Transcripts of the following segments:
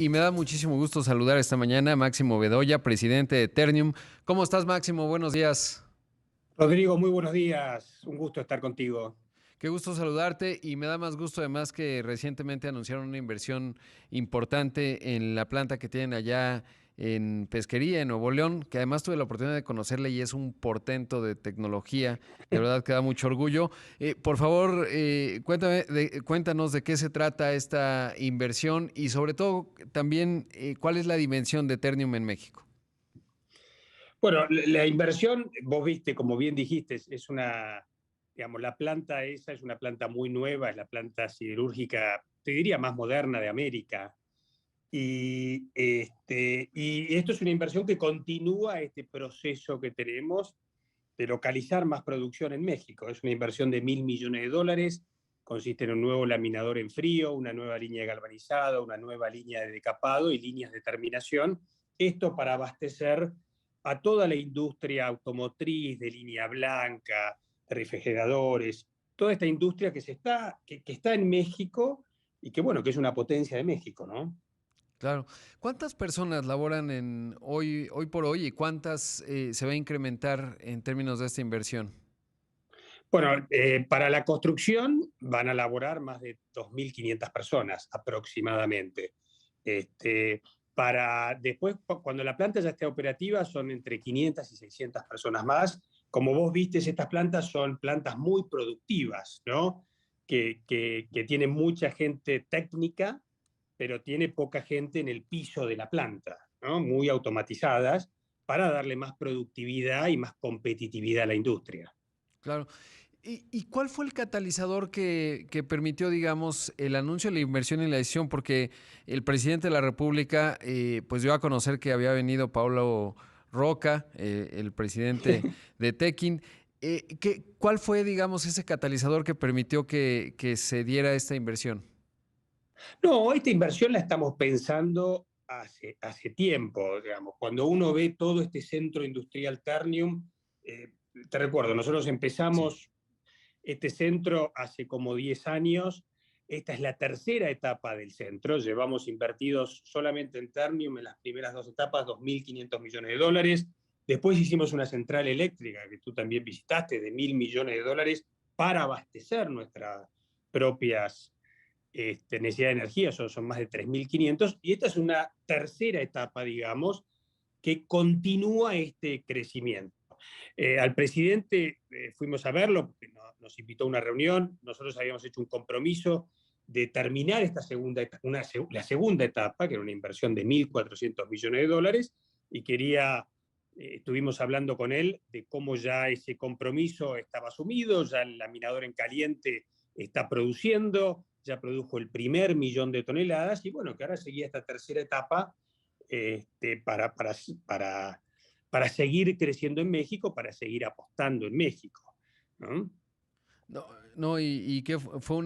Y me da muchísimo gusto saludar esta mañana a Máximo Bedoya, presidente de Ternium. ¿Cómo estás, Máximo? Buenos días. Rodrigo, muy buenos días. Un gusto estar contigo. Qué gusto saludarte y me da más gusto además que recientemente anunciaron una inversión importante en la planta que tienen allá en Pesquería, en Nuevo León, que además tuve la oportunidad de conocerle y es un portento de tecnología, de verdad que da mucho orgullo. Por favor, cuéntanos de qué se trata esta inversión y sobre todo también cuál es la dimensión de Ternium en México. Bueno, la inversión, vos viste, como bien dijiste, es una, digamos, la planta esa es una planta muy nueva, es la planta siderúrgica, te diría, más moderna de América. Y esto es una inversión que continúa este proceso que tenemos de localizar más producción en México. Es una inversión de $1.000 millones, consiste en un nuevo laminador en frío, una nueva línea galvanizada, una nueva línea de decapado y líneas de terminación. Esto para abastecer a toda la industria automotriz de línea blanca, de refrigeradores, toda esta industria que está en México y que, bueno, que es una potencia de México, ¿no? Claro. ¿Cuántas personas laboran hoy por hoy y cuántas se va a incrementar en términos de esta inversión? Bueno, para la construcción van a laborar más de 2.500 personas aproximadamente. Este, para después, cuando la planta ya esté operativa, son entre 500 y 600 personas más. Como vos viste, estas plantas son plantas muy productivas, ¿no? Que tienen mucha gente técnica, pero tiene poca gente en el piso de la planta, ¿no? Muy automatizadas para darle más productividad y más competitividad a la industria. Claro. ¿Y cuál fue el catalizador que permitió, digamos, el anuncio de la inversión y la decisión? Porque el presidente de la República, pues dio a conocer que había venido Paulo Roca, el presidente de Tekin. ¿Cuál fue, digamos, ese catalizador que permitió que se diera esta inversión? No, esta inversión la estamos pensando hace tiempo, digamos. Cuando uno ve todo este centro industrial Ternium, eh, te recuerdo, nosotros Sí. empezamos este centro hace como 10 años. Esta es la tercera etapa del centro. Llevamos invertidos solamente en Ternium en las primeras dos etapas $2.500 millones. Después hicimos una central eléctrica que tú también visitaste de $1.000 millones para abastecer nuestras propias necesidad de energía, son más de 3.500, y esta es una tercera etapa, digamos, que continúa este crecimiento. Al presidente fuimos a verlo, porque nos invitó a una reunión, nosotros habíamos hecho un compromiso de terminar esta la segunda etapa, que era una inversión de $1.400 millones, y estuvimos hablando con él de cómo ya ese compromiso estaba asumido, ya el laminador en caliente está produciendo, ya produjo el primer 1.000.000 de toneladas, y bueno, que ahora seguía esta tercera etapa este, para, para, para, para seguir creciendo en México, para seguir apostando en México, ¿no? No, no, y que fue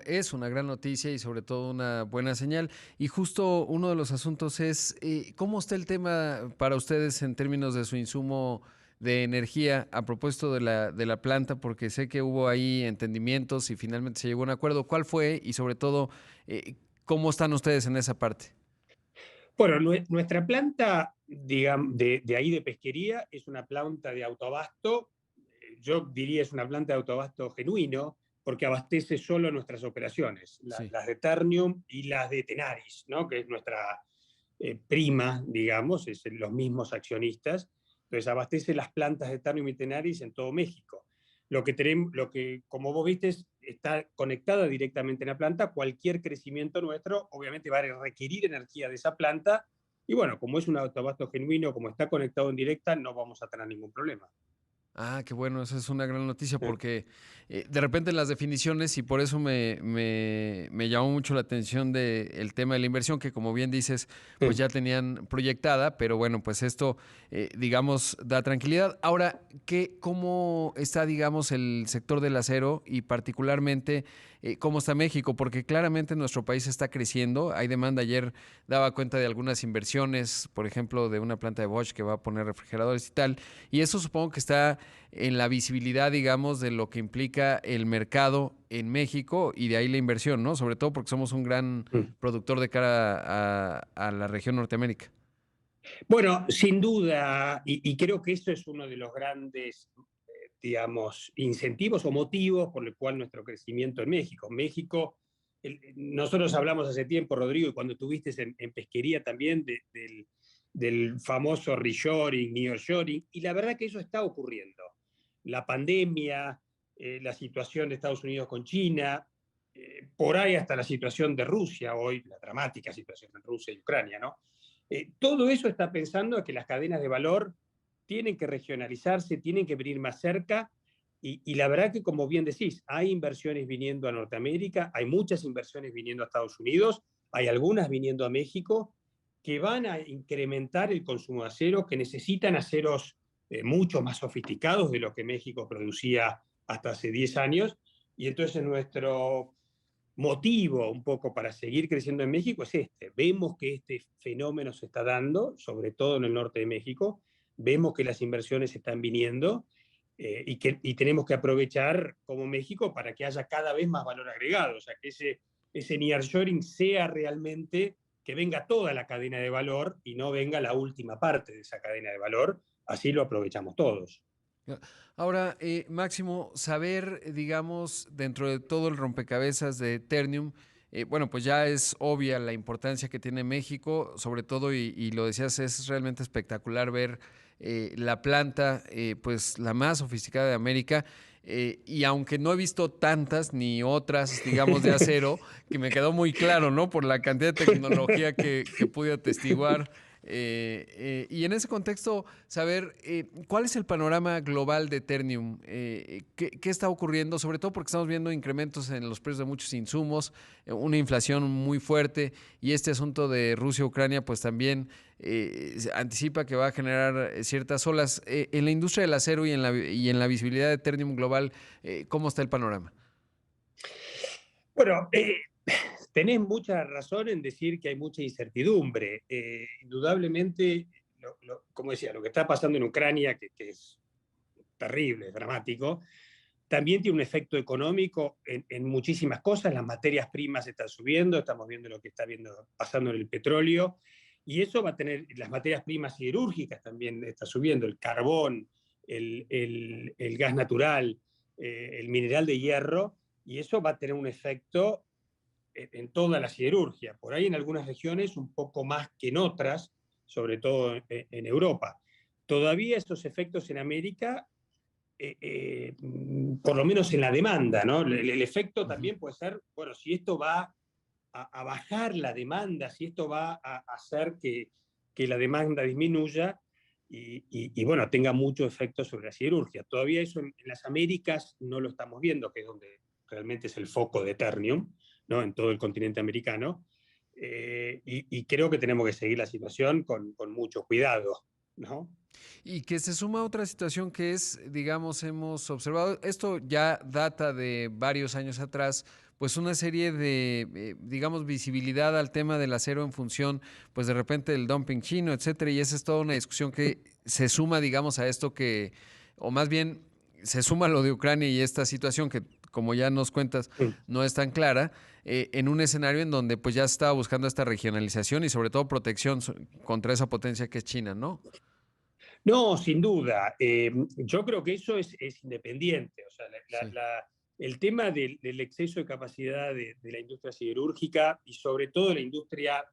es una gran noticia y sobre todo una buena señal. Y justo uno de los asuntos es, ¿cómo está el tema para ustedes en términos de su insumo de energía a propósito de de la planta? Porque sé que hubo ahí entendimientos y finalmente se llegó a un acuerdo. ¿Cuál fue? Y sobre todo, ¿cómo están ustedes en esa parte? Bueno, nuestra planta, digamos, de ahí de pesquería es una planta de autoabasto. Yo diría es una planta de autoabasto genuino, porque abastece solo nuestras operaciones, Sí. las de Ternium y las de Tenaris, ¿no? Que es nuestra prima, digamos, es los mismos accionistas. Entonces abastece las plantas de Ternium y Tenaris en todo México. Como vos viste, está conectada directamente en la planta. Cualquier crecimiento nuestro, obviamente, va a requerir energía de esa planta. Y bueno, como es un autoabasto genuino, como está conectado en directa, no vamos a tener ningún problema. Ah, qué bueno, esa es una gran noticia porque de repente en las definiciones, y por eso me llamó mucho la atención el tema de la inversión, que como bien dices, pues ya tenían proyectada, pero bueno, pues esto, digamos, da tranquilidad. Ahora, ¿cómo está, digamos, el sector del acero y particularmente ¿cómo está México? Porque claramente nuestro país está creciendo, hay demanda. Ayer daba cuenta de algunas inversiones, por ejemplo, de una planta de Bosch que va a poner refrigeradores y tal, y eso supongo que está en la visibilidad, digamos, de lo que implica el mercado en México y de ahí la inversión, ¿no? Sobre todo porque somos un gran Mm. productor de cara a la región Norteamérica. Bueno, sin duda, y creo que eso es uno de los grandes, digamos, incentivos o motivos por el cual nuestro crecimiento en México. Nosotros hablamos hace tiempo, Rodrigo, y cuando estuviste en pesquería también, del famoso reshoring, nearshoring, y la verdad que eso está ocurriendo. La pandemia, la situación de Estados Unidos con China, por ahí hasta la situación de Rusia hoy, la dramática situación en Rusia y Ucrania, ¿no? Todo eso está pensando que las cadenas de valor tienen que regionalizarse, tienen que venir más cerca, y la verdad que, como bien decís, hay inversiones viniendo a Norteamérica, hay muchas inversiones viniendo a Estados Unidos, hay algunas viniendo a México, que van a incrementar el consumo de acero, que necesitan aceros mucho más sofisticados de lo que México producía hasta hace 10 años, y entonces nuestro motivo un poco para seguir creciendo en México es este. Vemos que este fenómeno se está dando, sobre todo en el norte de México, vemos que las inversiones están viniendo, y tenemos que aprovechar como México para que haya cada vez más valor agregado, o sea, que ese nearshoring sea realmente que venga toda la cadena de valor y no venga la última parte de esa cadena de valor, así lo aprovechamos todos. Ahora, Máximo, saber, digamos, dentro de todo el rompecabezas de Ternium, bueno, pues ya es obvia la importancia que tiene México, sobre todo, y lo decías, es realmente espectacular ver la planta, pues la más sofisticada de América. Y aunque no he visto tantas ni otras, digamos, de acero, que me quedó muy claro, ¿no? Por la cantidad de tecnología que pude atestiguar. Y en ese contexto, saber cuál es el panorama global de Ternium, qué está ocurriendo, sobre todo porque estamos viendo incrementos en los precios de muchos insumos, una inflación muy fuerte, y este asunto de Rusia-Ucrania pues también anticipa que va a generar ciertas olas. En la industria del acero y en la visibilidad de Ternium global, ¿cómo está el panorama? Bueno, tenés mucha razón en decir que hay mucha incertidumbre. Indudablemente, como decía, lo que está pasando en Ucrania, que es terrible, es dramático, también tiene un efecto económico en muchísimas cosas. Las materias primas están subiendo, estamos viendo lo que está pasando en el petróleo, y eso va a tener, las materias primas siderúrgicas también está subiendo, el carbón, el gas natural, el mineral de hierro, y eso va a tener un efecto en toda la siderurgia. Por ahí en algunas regiones un poco más que en otras, sobre todo en Europa. Todavía esos efectos en América, por lo menos en la demanda, ¿no? El efecto Uh -huh. también puede ser, bueno, si esto va a bajar la demanda, si esto va a hacer que la demanda disminuya y, bueno, tenga mucho efecto sobre la siderurgia. Todavía eso en las Américas no lo estamos viendo, que es donde realmente es el foco de Ternium, ¿no? En todo el continente americano. Y creo que tenemos que seguir la situación con mucho cuidado, ¿no? Y que se suma a otra situación que es, digamos, hemos observado, esto ya data de varios años atrás, pues una serie de, digamos, visibilidad al tema del acero en función, pues de repente del dumping chino, etcétera, y esa es toda una discusión que se suma, digamos, a esto que, o más bien se suma a lo de Ucrania y esta situación que, como ya nos cuentas, no es tan clara, en un escenario en donde pues ya se estaba buscando esta regionalización y sobre todo protección contra esa potencia que es China, ¿no? No, sin duda. Yo creo que eso es independiente. O sea, Sí. el tema del exceso de capacidad de la industria siderúrgica y sobre todo la industria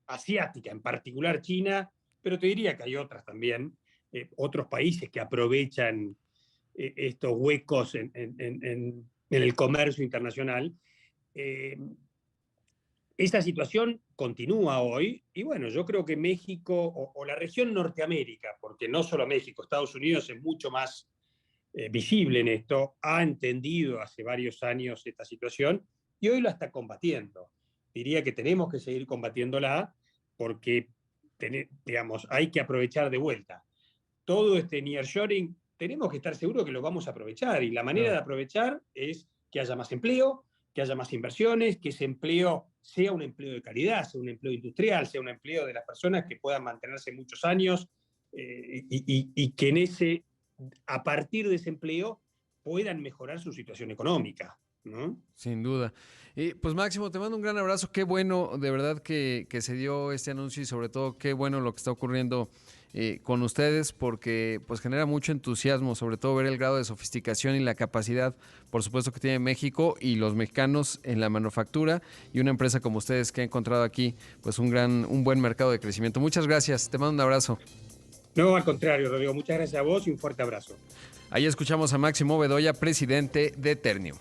asiática, en particular China, pero te diría que hay otras también, otros países que aprovechan estos huecos en el comercio internacional. Eh, Esta situación continúa hoy y bueno, yo creo que México o la región Norteamérica, porque no solo México, Estados Unidos es mucho más visible en esto, ha entendido hace varios años esta situación y hoy la está combatiendo. Diría que tenemos que seguir combatiéndola porque, digamos, hay que aprovechar de vuelta. Todo este nearshoring tenemos que estar seguros que lo vamos a aprovechar y la manera de Claro. aprovechar es que haya más empleo, que haya más inversiones, que ese empleo sea un empleo de calidad, sea un empleo industrial, sea un empleo de las personas que puedan mantenerse muchos años y que a partir de ese empleo puedan mejorar su situación económica, ¿no? Sin duda. Pues Máximo, te mando un gran abrazo. Qué bueno, de verdad, que se dio este anuncio y sobre todo qué bueno lo que está ocurriendo con ustedes, porque pues genera mucho entusiasmo, sobre todo ver el grado de sofisticación y la capacidad, por supuesto, que tiene México y los mexicanos en la manufactura, y una empresa como ustedes que ha encontrado aquí pues un buen mercado de crecimiento. Muchas gracias, te mando un abrazo. No, al contrario, Rodrigo, muchas gracias a vos y un fuerte abrazo. Ahí escuchamos a Máximo Bedoya, presidente de Ternium.